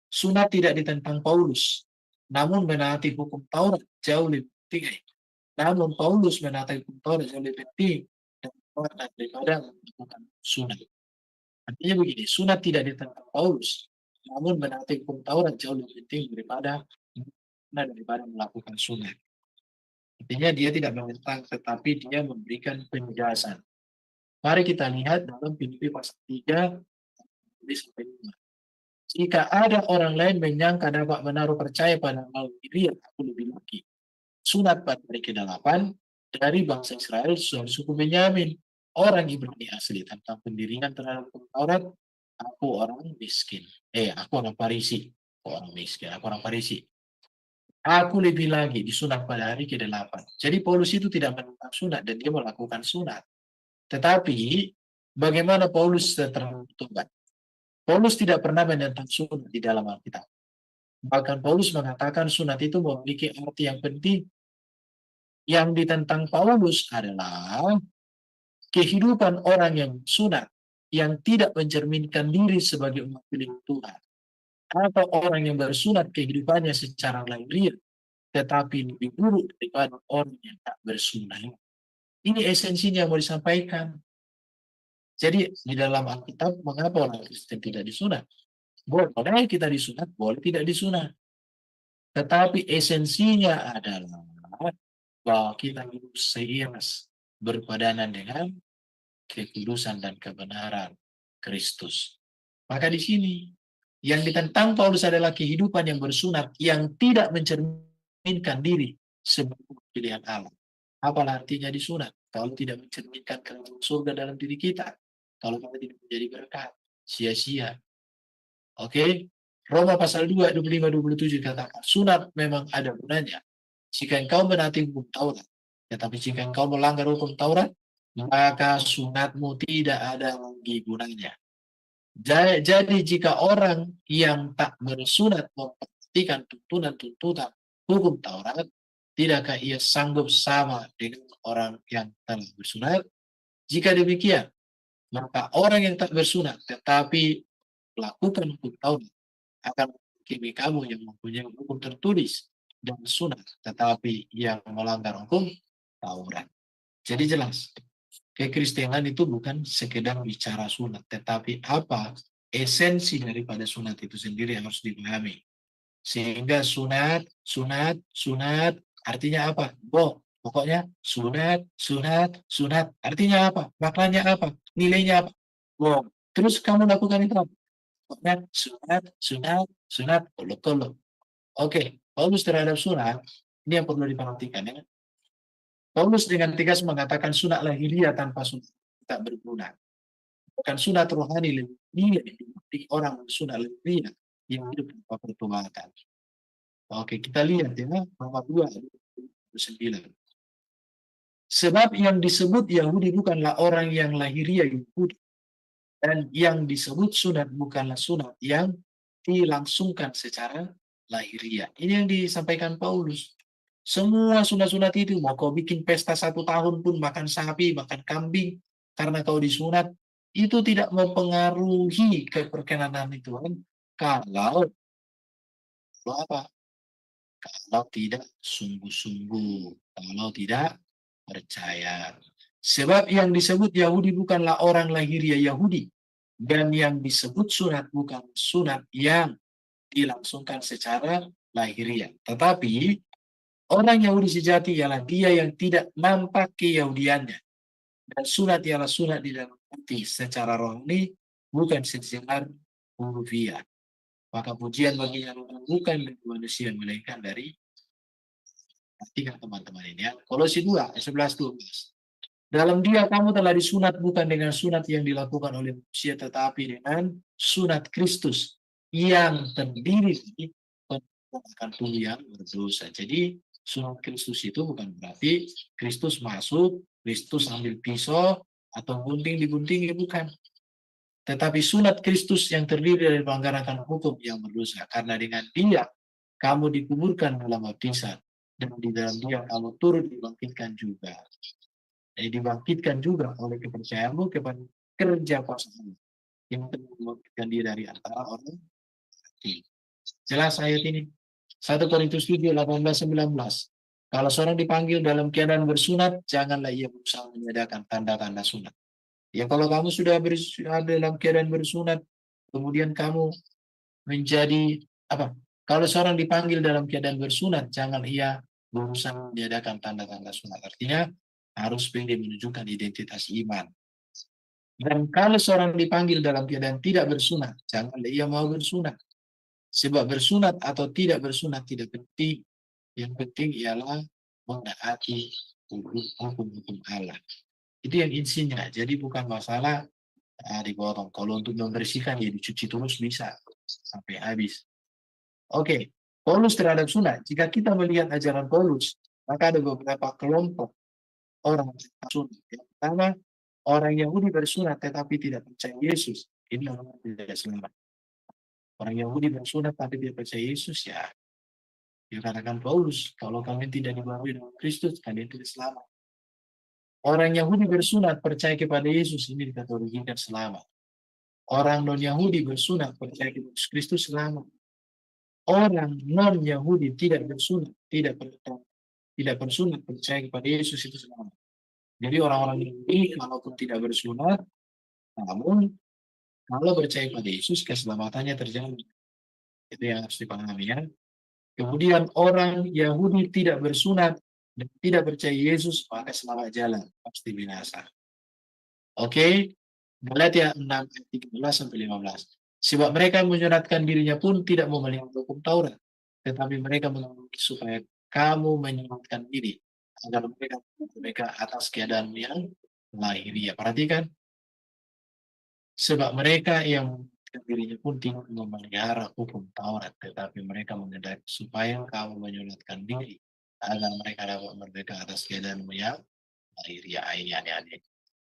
Sunat tidak ditentang Paulus, namun menaati hukum Taurat jauh lebih penting. Namun Paulus menaati hukum Taurat jauh lebih penting daripada melakukan sunat. Artinya begini, sunat tidak ditentang Paulus, namun menaati hukum Taurat jauh lebih penting daripada melakukan sunat. Artinya dia tidak menentang, tetapi dia memberikan penjelasan. Mari kita lihat dalam Filipi pasal 3, sampai 5. Jika ada orang lain menyangka dapat menaruh percaya pada hal ini, aku lebih lagi. Sunat pada hari ke-8 dari bangsa Israel dari suku Benyamin, orang Ibrani asli, tentang pendirian terhadap Taurat, aku orang miskin. Aku orang Farisi. Orang miskin, aku orang Farisi. Aku lebih lagi disunat pada hari ke-8. Jadi Paulus itu tidak menentang sunat dan dia melakukan sunat. Tetapi bagaimana Paulus tertobat? Paulus tidak pernah menentang sunat di dalam Alkitab. Bahkan Paulus mengatakan sunat itu memiliki arti yang penting. Yang ditentang Paulus adalah kehidupan orang yang sunat, yang tidak mencerminkan diri sebagai umat milik Tuhan. Atau orang yang bersunat kehidupannya secara lahiriah, tetapi lebih buruk daripada orang yang tak bersunat. Ini esensinya yang mau disampaikan. Jadi di dalam Alkitab, mengapa orang Kristen tidak disunat? Boleh kita disunat, boleh tidak disunat. Tetapi esensinya adalah bahwa kita hidup seiras berpadanan dengan kekudusan dan kebenaran Kristus. Maka di sini yang ditentang Paulus adalah kehidupan yang bersunat yang tidak mencerminkan diri sebagai pilihan Allah. Apalah artinya disunat kalau tidak mencerminkan kerajaan surga dalam diri kita? Kalau kita tidak menjadi berkat, sia-sia. Oke? Roma pasal 2, 25-27 katakan, sunat memang ada gunanya jika engkau menaati hukum Taurat. Tetapi jika engkau melanggar hukum Taurat, maka sunatmu tidak ada lagi gunanya. Jadi jika orang yang tak bersunat memperhatikan tuntunan-tuntunan hukum Taurat, tidakkah ia sanggup sama dengan orang yang telah bersunat? Jika demikian, maka orang yang tak bersunat tetapi melakukan hukum Taurat akan menghakimi kamu yang mempunyai hukum tertulis dan sunat, tetapi yang melanggar hukum Taurat. Jadi jelas, kekristenan itu bukan sekedar bicara sunat, tetapi apa esensi daripada sunat itu sendiri yang harus dipahami. Sehingga sunat artinya apa? Pokoknya sunat artinya apa? Maknanya apa? Nilainya apa? Terus kamu lakukan itu apa? Pokoknya sunat, kolok. Oke, Paulus terhadap sunat, ini yang perlu diperhatikan ya. Paulus dengan tegas mengatakan sunat lahiriah tanpa sunat tak berguna. Bukan sunat rohani lebih nilai orang sunat lahiriah yang hidup tanpa pertobatan. Oke, kita lihat ya, Roma 2:9. Sebab yang disebut Yahudi bukanlah orang yang lahiriah Yahudi, dan yang disebut sunat bukanlah sunat yang dilangsungkan secara lahiriah. Ini yang disampaikan Paulus. Semua sunat-sunat itu, mau kau bikin pesta 1 tahun pun makan sapi, makan kambing, karena kau disunat, itu tidak mempengaruhi keperkenanan Tuhan kalau tidak sungguh-sungguh, kalau tidak percaya. Sebab yang disebut Yahudi bukanlah orang lahiriah Yahudi, dan yang disebut sunat bukan sunat yang dilangsungkan secara lahiriah. Tetapi orang Yahudi sejati ialah dia yang tidak nampak keyahudiannya. Dan sunat ialah sunat di dalam hati secara rohani, bukan secara hurufiah. Maka pujian baginya bukan dari manusia, melainkan dari perhatikan teman-teman ini ya. Kolose 2:11-12. Dalam dia kamu telah disunat bukan dengan sunat yang dilakukan oleh manusia, tetapi dengan sunat Kristus yang terdiri dari akan tubuh yang berdosa. Jadi sunat Kristus itu bukan berarti Kristus masuk, Kristus ambil pisau atau gunting digunting, bukan. Tetapi sunat Kristus yang terdiri dari pelanggaran akan hukum yang berdosa. Karena dengan dia kamu dikuburkan dalam baptisan, dan di dalam dia kamu turut dibangkitkan juga. Jadi dibangkitkan juga oleh kepercayaanmu kepada kerja kuasa Allah yang telah membangkitkan dia dari antara orang mati. Jelas ayat ini. 1 Korintus 7, 18, 19. Kalau seorang dipanggil dalam keadaan bersunat, janganlah ia berusaha menyediakan tanda-tanda sunat. Ya kalau kamu sudah dalam keadaan bersunat, kemudian kamu menjadi apa? Kalau seorang dipanggil dalam keadaan bersunat, jangan ia berusaha menyediakan tanda-tanda sunat. Artinya harus pilih menunjukkan identitas iman. Dan kalau seorang dipanggil dalam keadaan tidak bersunat, janganlah ia mau bersunat. Sebab bersunat atau tidak bersunat tidak penting. Yang penting ialah menaati hukum-hukum Allah. Itu yang insinya. Jadi bukan masalah dipotong. Kalau untuk membersihkan ya dicuci terus bisa sampai habis. Oke, Paulus terhadap sunat. Jika kita melihat ajaran Paulus, maka ada beberapa kelompok orang sunat. Yang pertama, orang Yahudi bersunat tetapi tidak percaya Yesus. Ini orang tidak selamat. Orang Yahudi bersunat tapi tidak percaya Yesus, ya dikatakan Paulus, kalau kalian tidak dibaharui dengan Kristus, kalian tidak selamat. Orang Yahudi bersunat percaya kepada Yesus, ini dikategorikan selamat. Orang non-Yahudi bersunat percaya kepada Kristus, selamat. Orang non-Yahudi tidak bersunat, tidak bersunat percaya kepada Yesus, itu selamat. Jadi orang-orang Yahudi kalaupun tidak bersunat, namun kalau percaya pada Yesus, keselamatannya terjamin. Itu yang harus dipahami, ya. Kemudian orang Yahudi tidak bersunat dan tidak percaya Yesus, maka selamat jalan, pasti binasa. Oke, Galatia 6 ayat 13-15. Sebab mereka menyunatkan dirinya pun tidak memelihara hukum Taurat, tetapi mereka menunggu supaya kamu menyunatkan diri, agar mereka atas keadaan yang lahiriah. Perhatikan, sebab mereka yang dirinya pun tidak memelihara hukum Taurat, tetapi mereka mengendaki supaya kamu menyunatkan diri, agar mereka dapat merdeka atas keadaan yang lahiriah. Ini aneh-aneh.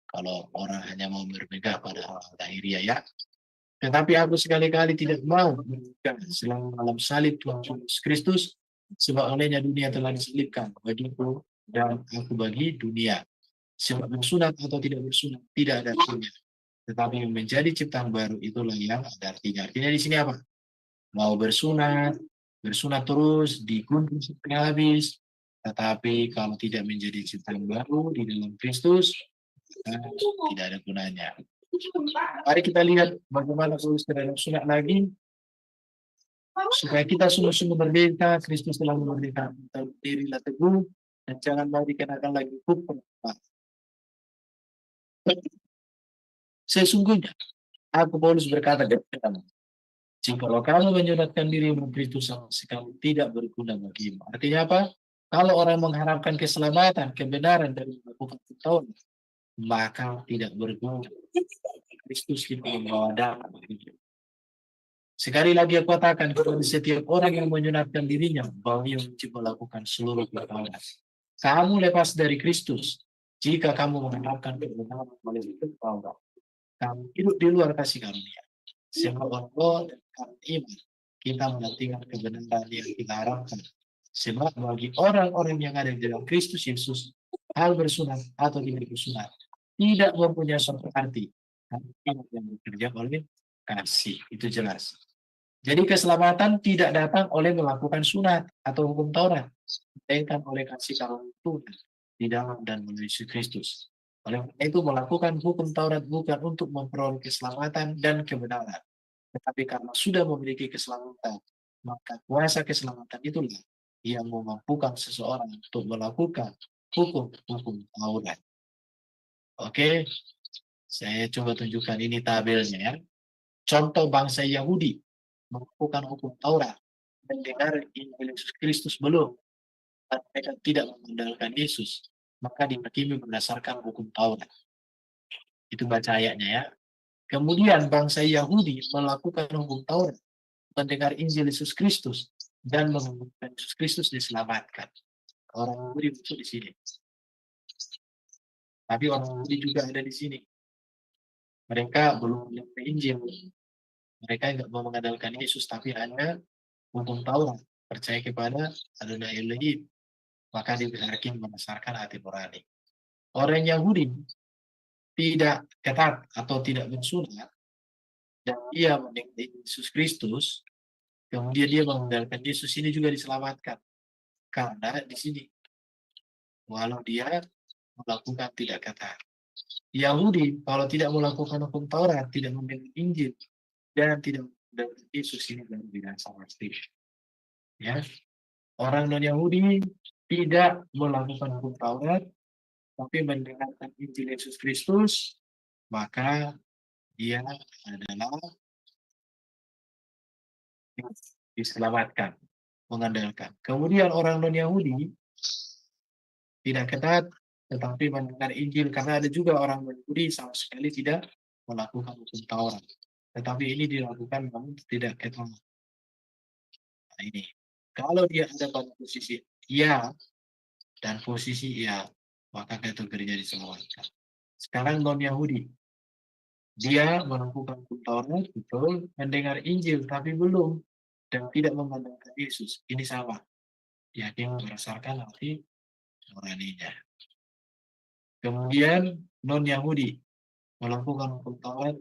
Kalau orang hanya mau berpegang pada hal lahiriah, ya. Tetapi aku sekali-kali tidak mau berpegang selama dalam salib Tuhan Yesus Kristus, sebab olehnya dunia telah diselipkan bagiku dan aku bagi dunia. Sebab bersunat atau tidak bersunat tidak ada artinya, tetapi menjadi ciptaan baru itulah yang ada artinya. Artinya di sini apa? Mau bersunat terus, digunting sampai habis, tetapi kalau tidak menjadi ciptaan baru di dalam Kristus, tidak ada gunanya. Mari kita lihat bagaimana Paulus terhadap sunat lagi, supaya kita sungguh-sungguh merdeka. Kristus telah memerdekakan kita, berdirilah teguh dan jangan mau dikenakan lagi hukum. Sesungguhnya aku Paulus berkata kepadamu, jikalau kamu menyunatkan diri Kristus sama sekali tidak berguna bagimu. Artinya apa? Kalau orang mengharapkan keselamatan, kebenaran dari melakukan Taurat, maka tidak berguna. Kristus itu membawa damai bagimu. Sekali lagi aku katakan kepada setiap orang yang menyunatkan dirinya bahwa ia wajib melakukan seluruh perkara. Kamu lepas dari Kristus jika kamu mengharapkan kebenaran melalui Taurat. Kamu hidup di luar kasih karunia. Sebab Allah dan karena iman kita menantikan kebenaran yang kita harapkan. Sebab bagi orang-orang yang ada di dalam Kristus Yesus, hal bersunat atau tidak bersunat tidak mempunyai suatu arti. Karena yang bekerja oleh kasih, itu jelas. Jadi keselamatan tidak datang oleh melakukan sunat atau hukum Taurat, melainkan oleh kasih karunia Tuhan di dalam dan melalui Kristus. Oleh karena itu melakukan hukum Taurat bukan untuk memperoleh keselamatan dan kebenaran, tetapi karena sudah memiliki keselamatan, maka kuasa keselamatan itulah yang memampukan seseorang untuk melakukan hukum-hukum Taurat. Oke, saya coba tunjukkan ini tabelnya, ya. Contoh bangsa Yahudi melakukan hukum Taurat mendengar Injil Yesus Kristus belum, dan mereka tidak mengandalkan Yesus, maka dihakimi berdasarkan hukum Taurat. Itu baca ayatnya, ya. Kemudian bangsa Yahudi melakukan hukum Taurat mendengar Injil Yesus Kristus dan mengumpulkan Yesus Kristus diselamatkan. Orang Yahudi muncul di sini. Tapi orang Yahudi juga ada di sini. Mereka belum menerima Injil. Mereka nggak mau mengandalkan Yesus, tapi hanya hukum Taurat, percaya kepada Adonai Elohim. Maka diberi hakim berdasarkan hati nurani. Orang Yahudi tidak ketat atau tidak bersunat, dan dia mengikuti Yesus Kristus, kemudian dia mengandalkan Yesus, ini juga diselamatkan. Karena di sini, walau dia melakukan tidak ketat. Yahudi, kalau tidak melakukan hukum Taurat, tidak memiliki Injil, dan tidak mengandalkan Yesus, ini baru binasa pasti. Ya, orang non-Yahudi tidak melakukan hukum Taurat, tapi mendengarkan Injil Yesus Kristus, maka dia adalah diselamatkan, mengandalkan. Kemudian orang non-Yahudi tidak ketat, tetapi mendengar Injil, karena ada juga orang non-Yahudi sama sekali tidak melakukan hukum Taurat. Tetapi ini dilakukan namun tidak ketat. Nah ini, kalau dia ada pada posisi iya dan posisi iya, maka kategorinya diselamatkan. Sekarang non-Yahudi, dia melakukan hukum Taurat, betul, mendengar Injil, tapi belum, dan tidak memandangkan Yesus. Ini sama. Yakin berdasarkan hati nuraninya. Kemudian non-Yahudi melakukan hukum Taurat,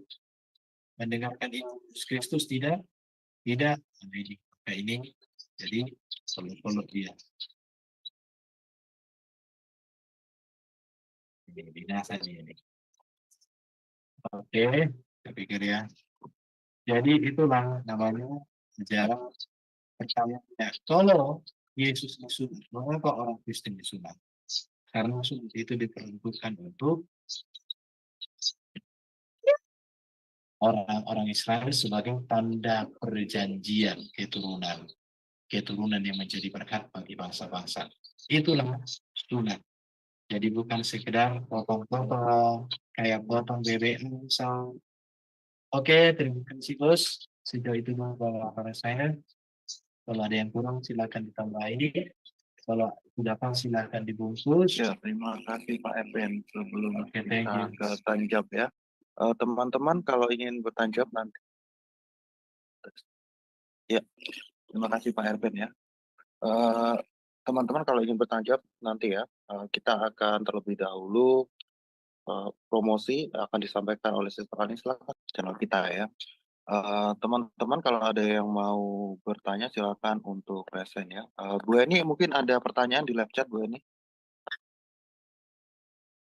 mendengarkan Yesus Kristus, tidak. Ini jadi perlu dia. Ini binasa ini. Oke, saya pikir ya. Jadi itulah namanya sejarah percaya. Kalau Yesus disunat, mengapa orang Kristen disunat? Karena sunat itu diperuntukkan untuk orang-orang Israel sebagai tanda perjanjian keturunan yang menjadi berkat bagi bangsa-bangsa. Itulah sunat. Jadi bukan sekedar potong-potong kayak potong BBM misal. Oke, terima kasih bos. Sejauh itu dulu para saya. Kalau ada yang kurang silakan ditambahi. Kalau sudah pas silakan dibungkus. Ya, terima kasih Pak Erben. Sebelum Oke, thank kita you. ke tanjab ya. Teman-teman kalau ingin bertanjab nanti. Ya, terima kasih Pak Erben ya. Teman-teman kalau ingin bertanjab nanti ya, kita akan terlebih dahulu promosi akan disampaikan oleh Sister Ani, silakan channel kita ya. Teman-teman kalau ada yang mau bertanya silakan untuk present ya. Bu Eni mungkin ada pertanyaan di live chat Bu Eni.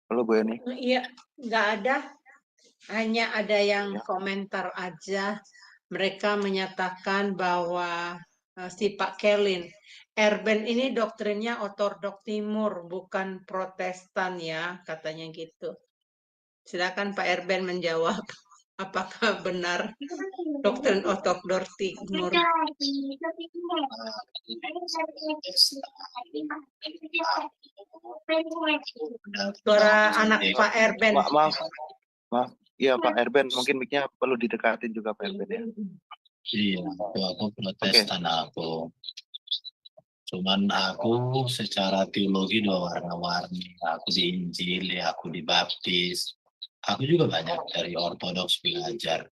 Halo Bu Eni. Iya, nggak ada. Hanya ada yang Ya. komentar aja. Mereka menyatakan bahwa si Pak Kelin, Erben ini doktrinnya ortodok timur, bukan protestan ya, katanya gitu. Silakan Pak Erben menjawab. Apakah benar doktrin ortodok timur? Suara anak Pak Erben. Maaf. Iya Pak Erben, mungkin mic-nya perlu didekatin juga Pak Erben ya. Iya, aku protestan aku. Cuman aku secara teologi dua warna-warni. Aku diinjili, aku dibaptis. Aku juga banyak dari ortodoks belajar.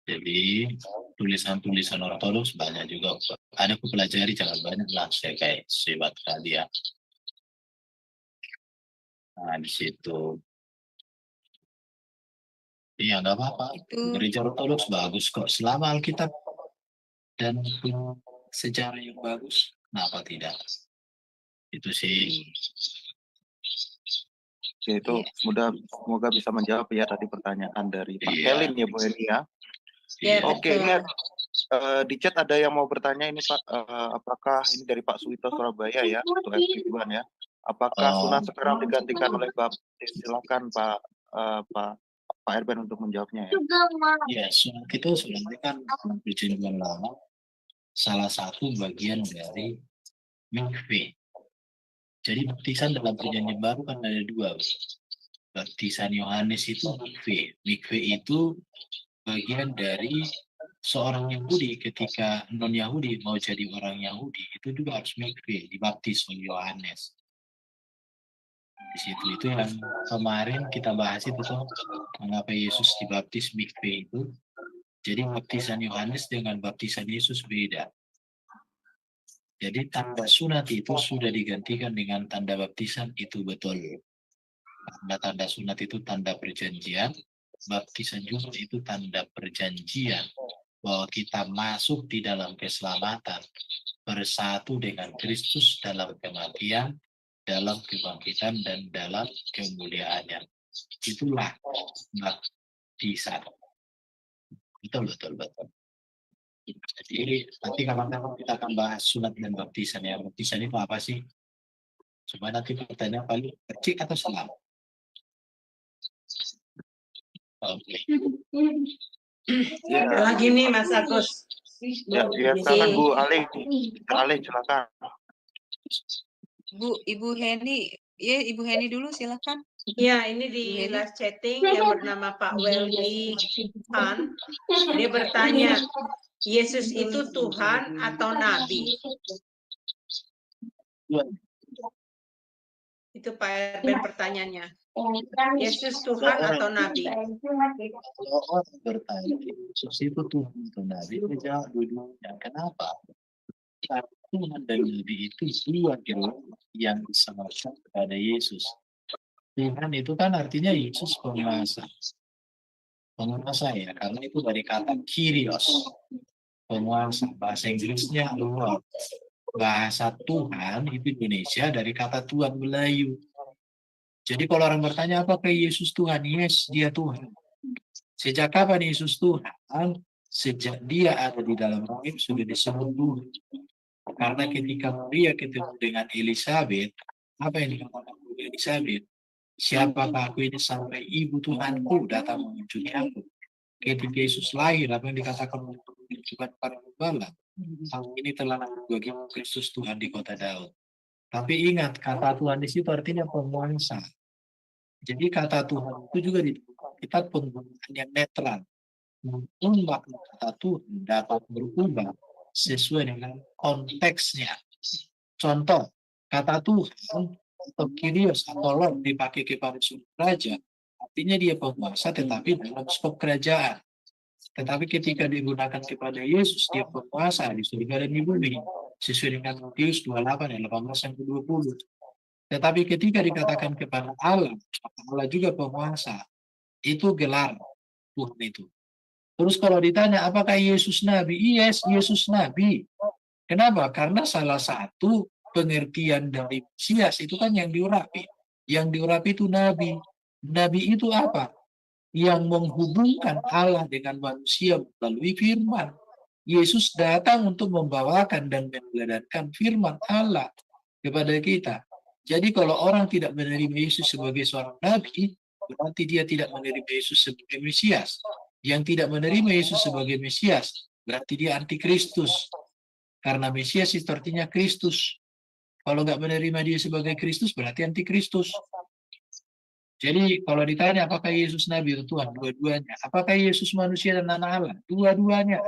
Jadi tulisan-tulisan ortodoks banyak juga. Ada aku pelajari jangan banyak lah. Saya kayak sebat kalian. Nah di situ. Iya nggak apa-apa. Gereja ortodoks bagus kok. Selama Alkitab dan punya sejarah yang bagus, kenapa tidak? Itu sih. Oke, itu semoga bisa menjawab ya tadi pertanyaan dari Pak Iya. Kelin ya Bu Eni ya. Ya, Oke, betul. ini di chat ada yang mau bertanya ini Pak, apakah ini dari Pak Suwito Surabaya ya, untuk FP1 ya. Apakah sunat sekarang digantikan oleh baptis? Silakan Pak Erben untuk menjawabnya ya. Ya, sunat itu sebenarnya kan perjanjian lama salah satu bagian dari mikve. Jadi baptisan dalam perjanjian baru kan ada dua. Baptisan Yohanes itu mikve. Mikve itu bagian dari seorang Yahudi ketika non-Yahudi mau jadi orang Yahudi itu juga harus mikve, dibaptis oleh Yohanes. Di situ itu yang kemarin kita bahas itu tuh, mengapa Yesus dibaptis mikve itu. Jadi baptisan Yohanes dengan baptisan Yesus beda. Jadi tanda sunat itu sudah digantikan dengan tanda baptisan, itu betul. Tanda-tanda sunat itu tanda perjanjian, baptisan juga itu tanda perjanjian bahwa kita masuk di dalam keselamatan, bersatu dengan Kristus dalam kematian, dalam kebangkitan, dan dalam kemuliaannya. Itulah baptisan. Betul. Jadi nanti kapan-kapan kita akan bahas sunat dan baptisan ya. Baptisan itu apa sih? Coba nanti pertanyaan paling kecil atau salah. Oke. Ya, Lagi nih Mas Agus. ya silakan Bu Ali. Ali silakan. Ibu Heni, ya Ibu Heni dulu silakan. Ya, ini di Bu Heni. live chatting yang bernama Pak Weldy Han. Dia bertanya, Yesus itu Tuhan atau Nabi? Itu Pak Erben pertanyaannya. Yesus Tuhan atau Nabi? Kalau orang bertanya, Yesus itu Tuhan atau Nabi, dia jawab dua-duanya. Kenapa? Karena Tuhan dan Nabi itu dua yang disamakan kepada Yesus. Tuhan itu kan artinya Yesus penguasa. Penguasa ya, karena itu dari kata Kyrios. Penguasa, bahasa Inggrisnya Lord. Bahasa Tuhan itu Indonesia dari kata Tuhan Melayu. Jadi kalau orang bertanya apakah Yesus Tuhan? Yes, dia Tuhan. Sejak kapan Yesus Tuhan? Sejak dia ada di dalam rahim sudah disebut Tuhan. Karena ketika Maria ketemu dengan Elizabeth, apa yang dikatakan oleh Elizabeth? Siapakah aku ini sampai ibu Tuhanku datang mengunjungi aku? Ketika Yesus lahir, apa yang dikatakan oleh Tuhan para gembala? Sang ini telah bagi Kristus Tuhan di kota Daud. Tapi ingat, kata Tuhan di situ artinya penguasa. Jadi kata Tuhan itu juga di kita penggunaan yang netral. Makna kata Tuhan dapat berubah sesuai dengan konteksnya. Contoh, kata Tuhan atau Kyrios atau Lord dipakai kepada seorang raja, artinya dia penguasa tetapi dalam skop kerajaan. Tetapi ketika digunakan kepada Yesus, dia penguasa di surga dan di bumi, sesuai dengan Matius 28 ayat 18 sampai 20. Tetapi ketika dikatakan kepada Allah, Allah juga penguasa. Itu gelar Tuhan itu. Terus kalau ditanya apakah Yesus Nabi? Yes, Yesus Nabi. Kenapa? Karena salah satu pengertian dari Mesias itu kan yang diurapi. Yang diurapi itu Nabi. Nabi itu apa? Yang menghubungkan Allah dengan manusia melalui firman. Yesus datang untuk membawakan dan meneladankan firman Allah kepada kita. Jadi kalau orang tidak menerima Yesus sebagai seorang nabi, berarti dia tidak menerima Yesus sebagai Mesias. Yang tidak menerima Yesus sebagai Mesias, berarti dia antikristus. Karena Mesias itu artinya Kristus. Kalau nggak menerima dia sebagai Kristus, berarti antikristus. Jadi kalau ditanya apakah Yesus Nabi atau Tuhan, dua-duanya. Apakah Yesus manusia dan anak Allah? Dua-duanya.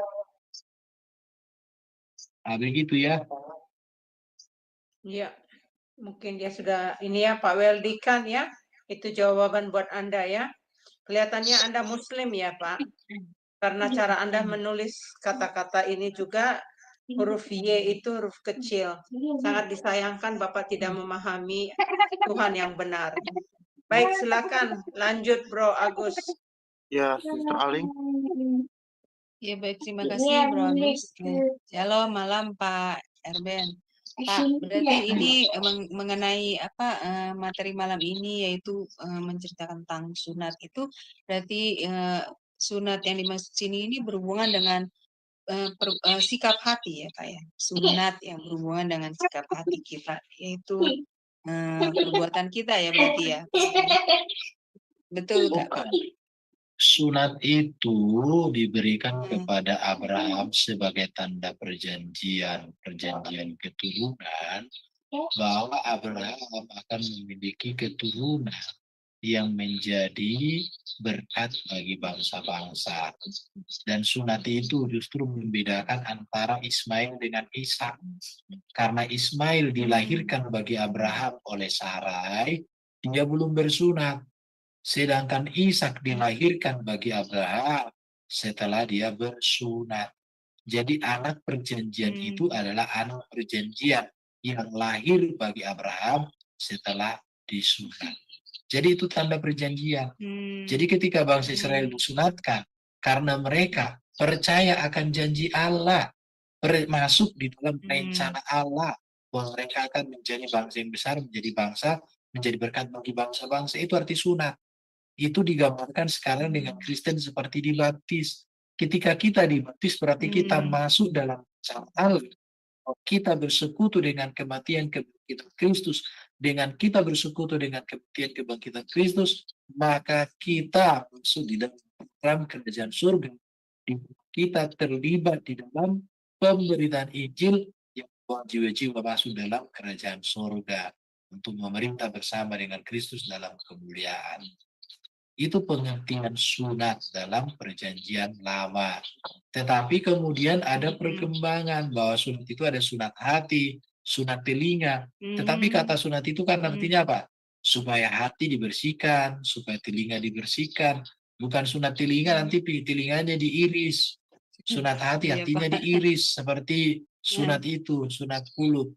Nah, begitu ya. Ya, mungkin dia sudah ini ya Pak Weldy kan ya. Itu jawaban buat Anda ya. Kelihatannya Anda Muslim ya Pak. Karena cara Anda menulis kata-kata ini juga huruf Y itu huruf kecil. Sangat disayangkan Bapak tidak memahami Tuhan yang benar. Baik, silakan lanjut Bro Agus. Ya, Sister Aling. Ya baik, terima kasih Bro Agus. Halo, malam Pak Erben. Pak, berarti ini mengenai apa materi malam ini yaitu menceritakan tentang sunat itu berarti sunat yang dimaksud sini ini berhubungan dengan sikap hati ya Pak ya. Sunat yang berhubungan dengan sikap hati kita yaitu perbuatan kita ya berarti ya. Betul nggak Pak? Sunat itu diberikan kepada Abraham sebagai tanda perjanjian keturunan bahwa Abraham akan memiliki keturunan yang menjadi berkat bagi bangsa-bangsa. Dan sunat itu justru membedakan antara Ismail dengan Ishak. Karena Ismail dilahirkan bagi Abraham oleh Sarai, dia belum bersunat. Sedangkan Ishak dilahirkan bagi Abraham setelah dia bersunat. Jadi anak perjanjian itu adalah anak perjanjian yang lahir bagi Abraham setelah disunat. Jadi itu tanda perjanjian. Jadi ketika bangsa Israel disunatkan, karena mereka percaya akan janji Allah, masuk di dalam rencana Allah, bahwa mereka akan menjadi bangsa yang besar, menjadi bangsa, menjadi berkat bagi bangsa-bangsa, itu arti sunat. Itu digambarkan sekarang dengan Kristen seperti dibaptis. Ketika kita dibaptis berarti kita masuk dalam rencana Allah. Kita bersekutu dengan kematian kebangkitan Kristus, dengan kita bersekutu dengan kematian kebangkitan Kristus, maka kita masuk di dalam program kerajaan surga. Kita terlibat di dalam pemberitaan Injil yang membawa jiwa-jiwa masuk dalam kerajaan surga untuk memerintah bersama dengan Kristus dalam kemuliaan. Itu pengertian sunat dalam perjanjian lama. Tetapi kemudian ada perkembangan bahwa sunat itu ada sunat hati, sunat telinga. Tetapi kata sunat itu kan artinya apa? Supaya hati dibersihkan, supaya telinga dibersihkan. Bukan sunat telinga nanti telinganya diiris. Sunat hati hatinya diiris seperti sunat itu, sunat kulut.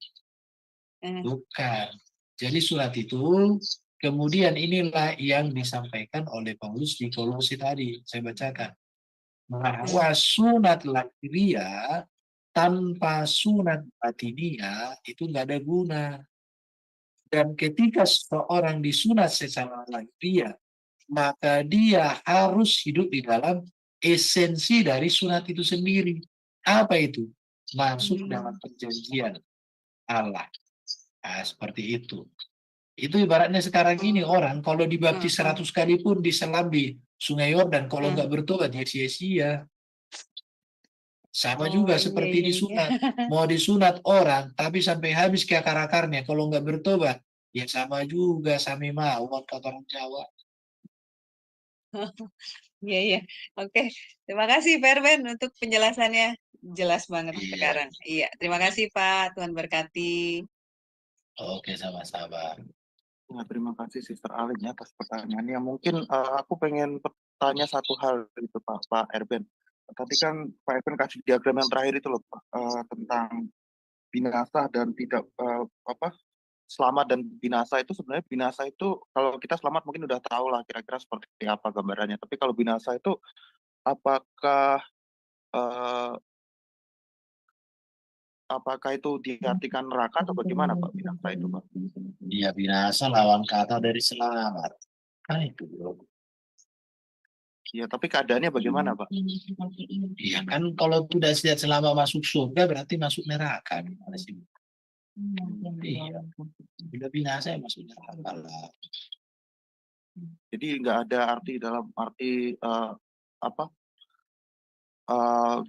Bukan. Jadi sunat itu kemudian inilah yang disampaikan oleh Paulus di Kolose tadi, saya bacakan. Bahwa sunat lahiriah tanpa sunat batiniah itu nggak ada guna. Dan ketika seseorang disunat secara lahiriah, maka dia harus hidup di dalam esensi dari sunat itu sendiri. Apa itu? Masuk dalam perjanjian Allah. Nah, seperti itu. Itu ibaratnya sekarang ini orang kalau dibaptis 100 kali pun diselam di Sungai Yordan, kalau nggak bertobat ya sia-sia. Sama juga seperti disunat. Mau disunat orang, tapi sampai habis ke akar-akarnya, kalau nggak bertobat, ya sama juga, sami mawon kata orang Jawa. Iya, iya. Oke, terima kasih Ferben untuk penjelasannya. Jelas banget Iya. sekarang. Iya, terima kasih Pak. Tuhan berkati. Oke, sama-sama. Ya, terima kasih Sister Alin ya atas pertanyaannya. Mungkin aku pengen bertanya satu hal itu Pak Erben. Tadi kan Pak Erben kasih diagram yang terakhir itu loh Pak, tentang binasa dan tidak selamat dan binasa itu sebenarnya binasa itu kalau kita selamat mungkin udah tahu lah kira-kira seperti apa gambarannya. Tapi kalau binasa itu apakah itu diartikan neraka atau bagaimana Pak binasa itu Pak? Iya, binasa lawan kata dari selamat. Kan itu, bro. Iya, tapi keadaannya bagaimana Pak? Iya kan kalau tidak selama masuk surga berarti masuk neraka. Gimana sih? Iya. Bila binasa ya masuk neraka lah. Jadi nggak ada arti dalam arti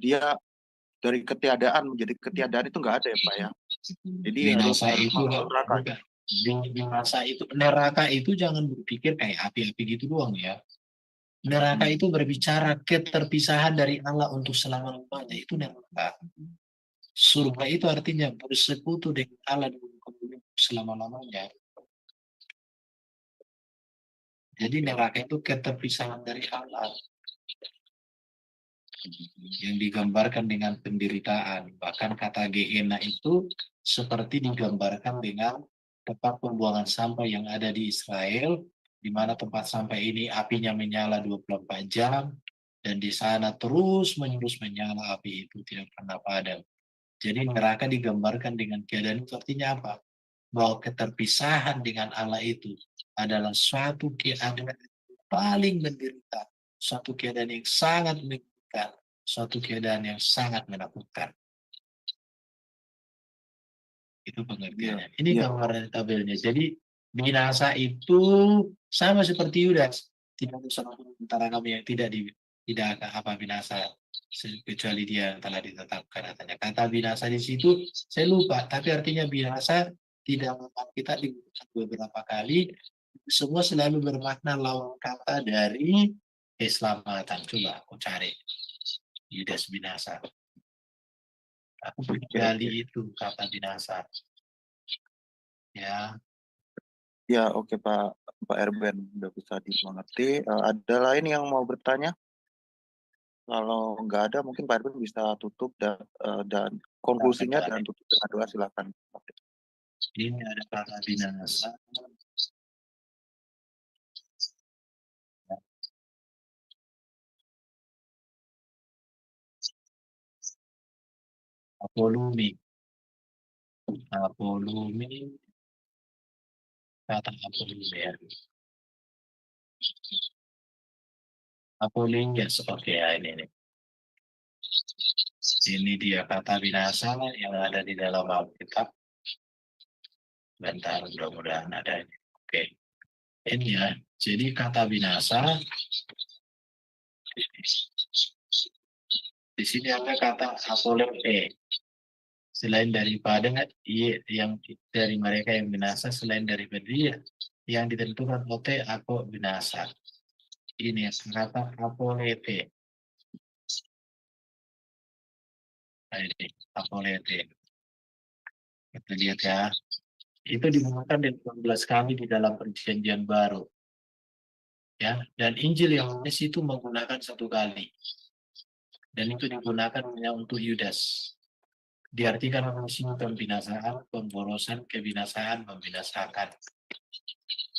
dia dari ketiadaan menjadi ketiadaan itu nggak ada ya Pak ya. Jadi binasa harus itu neraka. binasa itu neraka itu jangan berpikir kayak api-api gitu doang ya. Neraka itu berbicara keterpisahan dari Allah untuk selama-lamanya, itu neraka. Surga itu artinya bersekutu dengan Allah selama-lamanya. Jadi neraka itu keterpisahan dari Allah yang digambarkan dengan penderitaan. Bahkan kata Gehenna itu seperti digambarkan dengan tempat pembuangan sampah yang ada di Israel, di mana tempat sampah ini apinya menyala 24 jam, dan di sana terus-menerus menyala api itu, tidak pernah padam. Jadi neraka digambarkan dengan keadaan itu artinya apa? Bahwa keterpisahan dengan Allah itu adalah suatu keadaan yang paling menderita, suatu keadaan yang sangat menyedihkan, suatu keadaan yang sangat menakutkan. Itu pengertiannya. Ini gambaran tabelnya. Jadi binasa itu sama seperti Yudas. Tidak ada seorang antara kami yang tidak akan binasa kecuali dia yang telah ditetapkan katanya. Kata binasa di situ saya lupa, tapi artinya binasa tidak memang kita digunakan beberapa kali semua selalu bermakna lawan kata dari keselamatan. Coba aku cari Yudas binasa. Aku gali itu kata binasa. Ya, Ya, oke Pak Erben, udah bisa dimengerti. Ada lain yang mau bertanya? Kalau nggak ada, mungkin Pak Erben bisa tutup dan konklusinya dan tutup dengan doa, silakan. ini ada kata binasa. Apolumi. Apolumi. Kata apolumi ya. Apolinges, oke ya ini. Ini dia kata binasa yang ada di dalam Alkitab. Bentar, mudah-mudahan ada ini. Oke. Ini ya. Jadi kata binasa. Di sini ada kata apoleme. Selain daripada yang dari mereka yang binasa, selain daripada dia yang ditentukan ote aku binasa. Ini kata apolete. Nah, ini apolete. Kita lihat ya. Itu digunakan 18 kali di dalam perjanjian baru. Ya, dan Injil yang Yohanes itu menggunakan 1 kali. Dan itu digunakan hanya untuk Yudas. Diartikan musim pembinasaan, pemborosan, kebinasaan, membinasakan.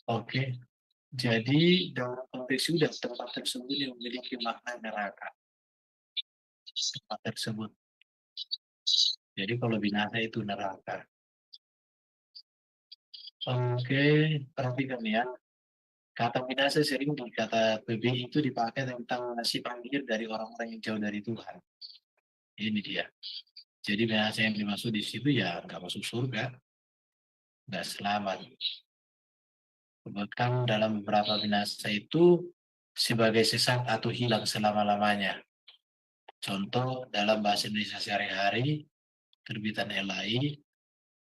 Oke. Jadi dalam konteks Yudas, tempat tersebut yang memiliki makna neraka. Tempat tersebut. Jadi kalau binasa itu neraka. Oke, perhatikan ya. Kata binasa sering di kata PB itu dipakai tentang nasib akhir dari orang-orang yang jauh dari Tuhan. Ini dia. Jadi binasa yang dimaksud di situ ya nggak masuk surga, nggak selamat. Bahkan dalam beberapa binasa itu sebagai sesat atau hilang selama-lamanya. Contoh dalam bahasa Indonesia sehari-hari, terbitan LAI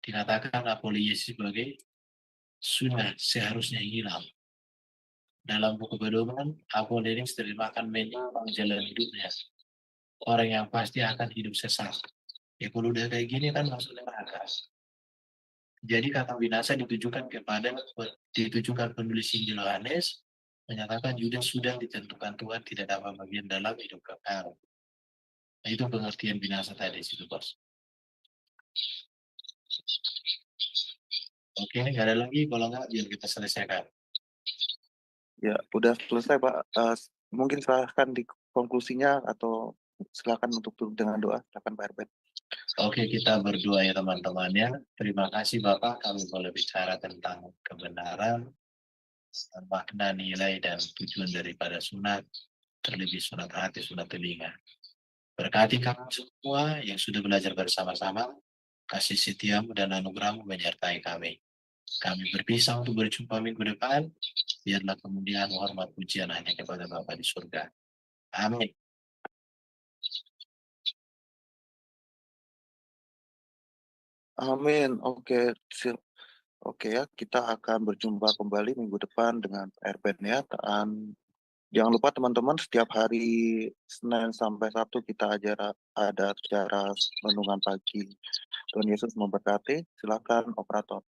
dikatakan apoliasi sebagai sudah seharusnya hilang. Dalam buku pedoman, apolisis terjemahkan menyimpang jalan hidupnya. Orang yang pasti akan hidup sesat. Ya kalau udah kayak gini kan masuk neraka. Jadi kata binasa ditujukan penulis Injil Yohanes menyatakan Yudas sudah ditentukan Tuhan tidak dapat bagian dalam hidup kekal. Nah, itu pengertian binasa tadi situ bos. Oke, nggak ada lagi. Kalau nggak, biar kita selesaikan. Ya, udah selesai Pak. Mungkin silahkan di konklusinya atau silakan untuk tutup dengan doa. Silakan Pak Erben. Oke, kita berdoa ya teman-teman ya. Terima kasih Bapak, kami boleh bicara tentang kebenaran, makna, nilai, dan tujuan daripada sunat, terlebih sunat hati, sunat telinga. Berkati kami semua yang sudah belajar bersama-sama, kasih setiamu dan anugerahmu menyertai kami. Kami berpisah untuk berjumpa minggu depan, biarlah kemudian hormat pujian hanya kepada Bapa di surga. Amin. Amin. Oke, ya, kita akan berjumpa kembali minggu depan dengan Pak Erben ya. Dan jangan lupa teman-teman, setiap hari Senin sampai Sabtu kita ada acara renungan pagi. Tuhan Yesus memberkati. Silakan operator.